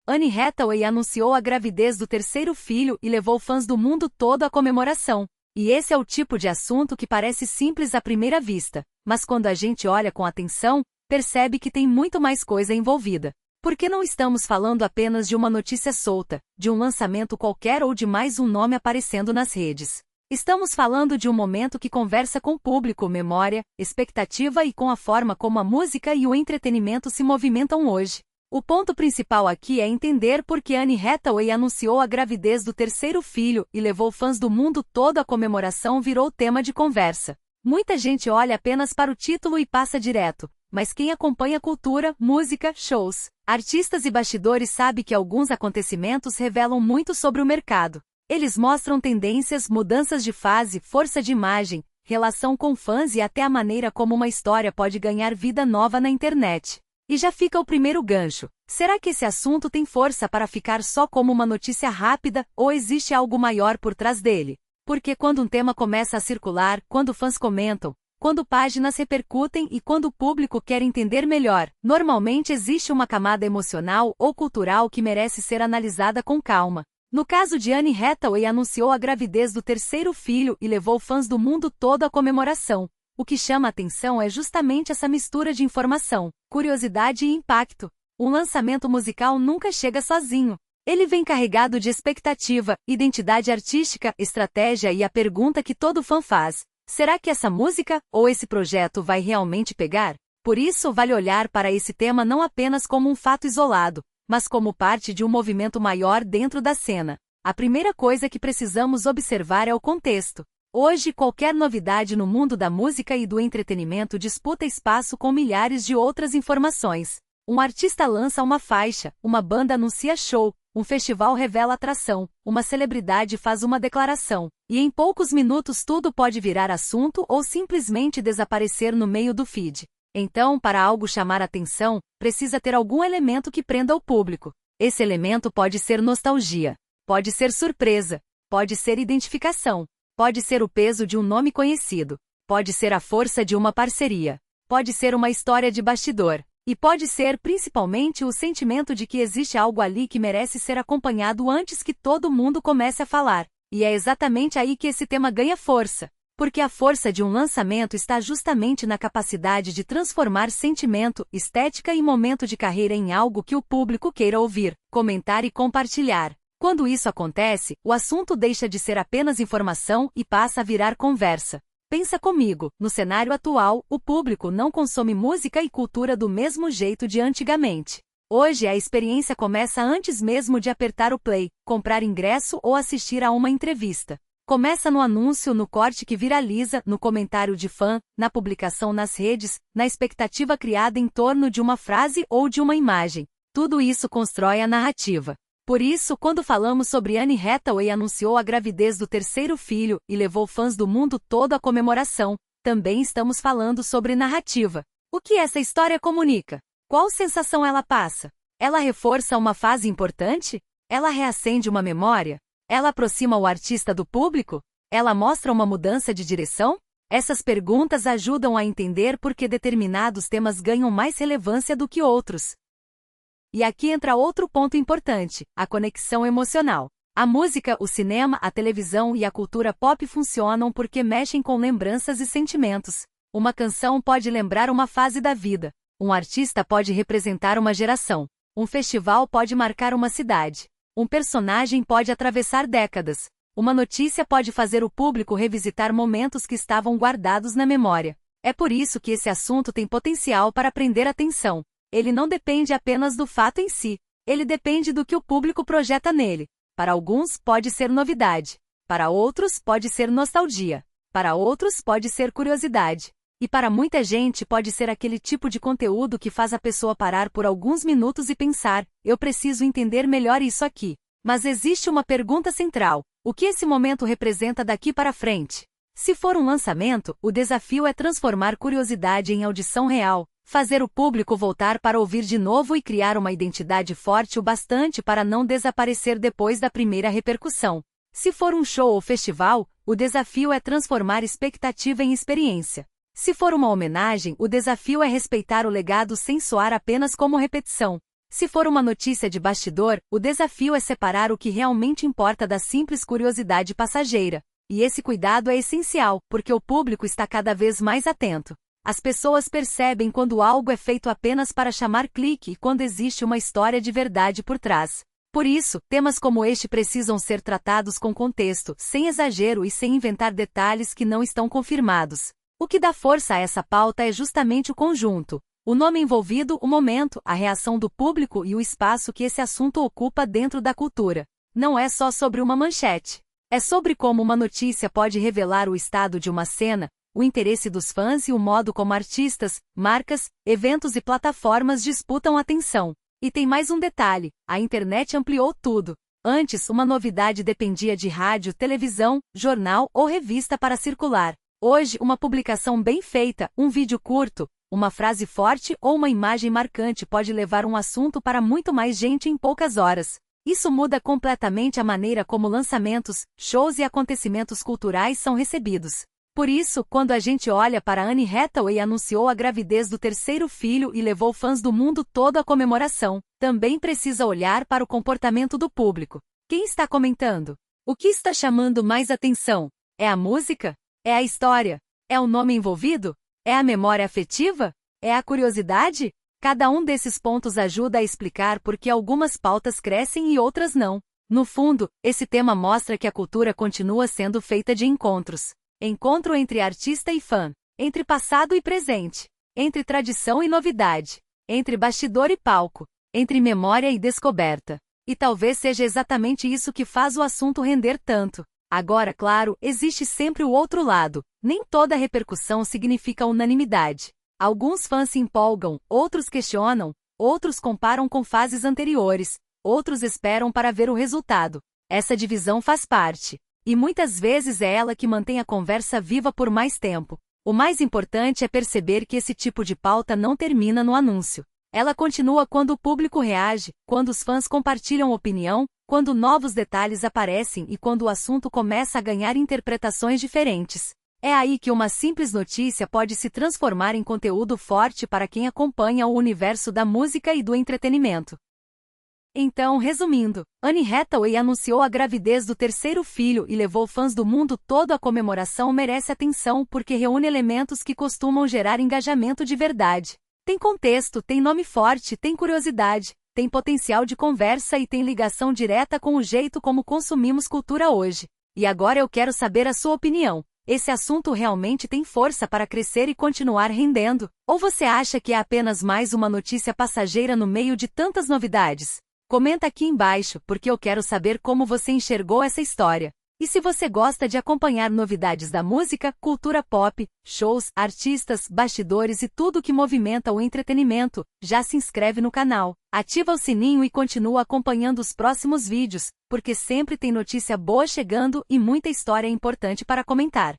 Anne Hathaway anunciou a gravidez do terceiro filho e levou fãs do mundo todo à comemoração. E esse é o tipo de assunto que parece simples à primeira vista, mas quando a gente olha com atenção, percebe que tem muito mais coisa envolvida. Porque não estamos falando apenas de uma notícia solta, de um lançamento qualquer ou de mais um nome aparecendo nas redes. Estamos falando de um momento que conversa com o público, memória, expectativa e com a forma como a música e o entretenimento se movimentam hoje. O ponto principal aqui é entender por que Anne Hathaway anunciou a gravidez do terceiro filho e levou fãs do mundo todo à comemoração virou tema de conversa. Muita gente olha apenas para o título e passa direto, mas quem acompanha cultura, música, shows, artistas e bastidores sabe que alguns acontecimentos revelam muito sobre o mercado. Eles mostram tendências, mudanças de fase, força de imagem, relação com fãs e até a maneira como uma história pode ganhar vida nova na internet. E já fica o primeiro gancho. Será que esse assunto tem força para ficar só como uma notícia rápida, ou existe algo maior por trás dele? Porque quando um tema começa a circular, quando fãs comentam, quando páginas repercutem e quando o público quer entender melhor, normalmente existe uma camada emocional ou cultural que merece ser analisada com calma. No caso de Anne Hathaway anunciou a gravidez do terceiro filho e levou fãs do mundo todo à comemoração. O que chama a atenção é justamente essa mistura de informação, curiosidade e impacto. Um lançamento musical nunca chega sozinho. Ele vem carregado de expectativa, identidade artística, estratégia e a pergunta que todo fã faz: será que essa música, ou esse projeto vai realmente pegar? Por isso vale olhar para esse tema não apenas como um fato isolado, mas como parte de um movimento maior dentro da cena. A primeira coisa que precisamos observar é o contexto. Hoje, qualquer novidade no mundo da música e do entretenimento disputa espaço com milhares de outras informações. Um artista lança uma faixa, uma banda anuncia show, um festival revela atração, uma celebridade faz uma declaração, e em poucos minutos tudo pode virar assunto ou simplesmente desaparecer no meio do feed. Então, para algo chamar atenção, precisa ter algum elemento que prenda o público. Esse elemento pode ser nostalgia, pode ser surpresa, pode ser identificação. Pode ser o peso de um nome conhecido, pode ser a força de uma parceria, pode ser uma história de bastidor, e pode ser principalmente o sentimento de que existe algo ali que merece ser acompanhado antes que todo mundo comece a falar. E é exatamente aí que esse tema ganha força, porque a força de um lançamento está justamente na capacidade de transformar sentimento, estética e momento de carreira em algo que o público queira ouvir, comentar e compartilhar. Quando isso acontece, o assunto deixa de ser apenas informação e passa a virar conversa. Pensa comigo, no cenário atual, o público não consome música e cultura do mesmo jeito de antigamente. Hoje a experiência começa antes mesmo de apertar o play, comprar ingresso ou assistir a uma entrevista. Começa no anúncio, no corte que viraliza, no comentário de fã, na publicação nas redes, na expectativa criada em torno de uma frase ou de uma imagem. Tudo isso constrói a narrativa. Por isso, quando falamos sobre Anne Hathaway anunciou a gravidez do terceiro filho e levou fãs do mundo todo à comemoração, também estamos falando sobre narrativa. O que essa história comunica? Qual sensação ela passa? Ela reforça uma fase importante? Ela reacende uma memória? Ela aproxima o artista do público? Ela mostra uma mudança de direção? Essas perguntas ajudam a entender por que determinados temas ganham mais relevância do que outros. E aqui entra outro ponto importante, a conexão emocional. A música, o cinema, a televisão e a cultura pop funcionam porque mexem com lembranças e sentimentos. Uma canção pode lembrar uma fase da vida. Um artista pode representar uma geração. Um festival pode marcar uma cidade. Um personagem pode atravessar décadas. Uma notícia pode fazer o público revisitar momentos que estavam guardados na memória. É por isso que esse assunto tem potencial para prender atenção. Ele não depende apenas do fato em si. Ele depende do que o público projeta nele. Para alguns, pode ser novidade. Para outros, pode ser nostalgia. Para outros, pode ser curiosidade. E para muita gente, pode ser aquele tipo de conteúdo que faz a pessoa parar por alguns minutos e pensar: eu preciso entender melhor isso aqui. Mas existe uma pergunta central: o que esse momento representa daqui para frente? Se for um lançamento, o desafio é transformar curiosidade em audição real, fazer o público voltar para ouvir de novo e criar uma identidade forte o bastante para não desaparecer depois da primeira repercussão. Se for um show ou festival, o desafio é transformar expectativa em experiência. Se for uma homenagem, o desafio é respeitar o legado sem soar apenas como repetição. Se for uma notícia de bastidor, o desafio é separar o que realmente importa da simples curiosidade passageira. E esse cuidado é essencial, porque o público está cada vez mais atento. As pessoas percebem quando algo é feito apenas para chamar clique e quando existe uma história de verdade por trás. Por isso, temas como este precisam ser tratados com contexto, sem exagero e sem inventar detalhes que não estão confirmados. O que dá força a essa pauta é justamente o conjunto. O nome envolvido, o momento, a reação do público e o espaço que esse assunto ocupa dentro da cultura. Não é só sobre uma manchete. É sobre como uma notícia pode revelar o estado de uma cena, o interesse dos fãs e o modo como artistas, marcas, eventos e plataformas disputam atenção. E tem mais um detalhe: a internet ampliou tudo. Antes, uma novidade dependia de rádio, televisão, jornal ou revista para circular. Hoje, uma publicação bem feita, um vídeo curto, uma frase forte ou uma imagem marcante pode levar um assunto para muito mais gente em poucas horas. Isso muda completamente a maneira como lançamentos, shows e acontecimentos culturais são recebidos. Por isso, quando a gente olha para Anne Hathaway anunciou a gravidez do terceiro filho e levou fãs do mundo todo à comemoração, também precisa olhar para o comportamento do público. Quem está comentando? O que está chamando mais atenção? É a música? É a história? É o nome envolvido? É a memória afetiva? É a curiosidade? Cada um desses pontos ajuda a explicar por que algumas pautas crescem e outras não. No fundo, esse tema mostra que a cultura continua sendo feita de encontros. Encontro entre artista e fã, entre passado e presente, entre tradição e novidade, entre bastidor e palco, entre memória e descoberta. E talvez seja exatamente isso que faz o assunto render tanto. Agora, claro, existe sempre o outro lado. Nem toda repercussão significa unanimidade. Alguns fãs se empolgam, outros questionam, outros comparam com fases anteriores, outros esperam para ver o resultado. Essa divisão faz parte. E muitas vezes é ela que mantém a conversa viva por mais tempo. O mais importante é perceber que esse tipo de pauta não termina no anúncio. Ela continua quando o público reage, quando os fãs compartilham opinião, quando novos detalhes aparecem e quando o assunto começa a ganhar interpretações diferentes. É aí que uma simples notícia pode se transformar em conteúdo forte para quem acompanha o universo da música e do entretenimento. Então, resumindo, Anne Hathaway anunciou a gravidez do terceiro filho e levou fãs do mundo todo à comemoração. Merece atenção porque reúne elementos que costumam gerar engajamento de verdade. Tem contexto, tem nome forte, tem curiosidade, tem potencial de conversa e tem ligação direta com o jeito como consumimos cultura hoje. E agora eu quero saber a sua opinião. Esse assunto realmente tem força para crescer e continuar rendendo? Ou você acha que é apenas mais uma notícia passageira no meio de tantas novidades? Comenta aqui embaixo, porque eu quero saber como você enxergou essa história. E se você gosta de acompanhar novidades da música, cultura pop, shows, artistas, bastidores e tudo que movimenta o entretenimento, já se inscreve no canal, ativa o sininho e continua acompanhando os próximos vídeos, porque sempre tem notícia boa chegando e muita história importante para comentar.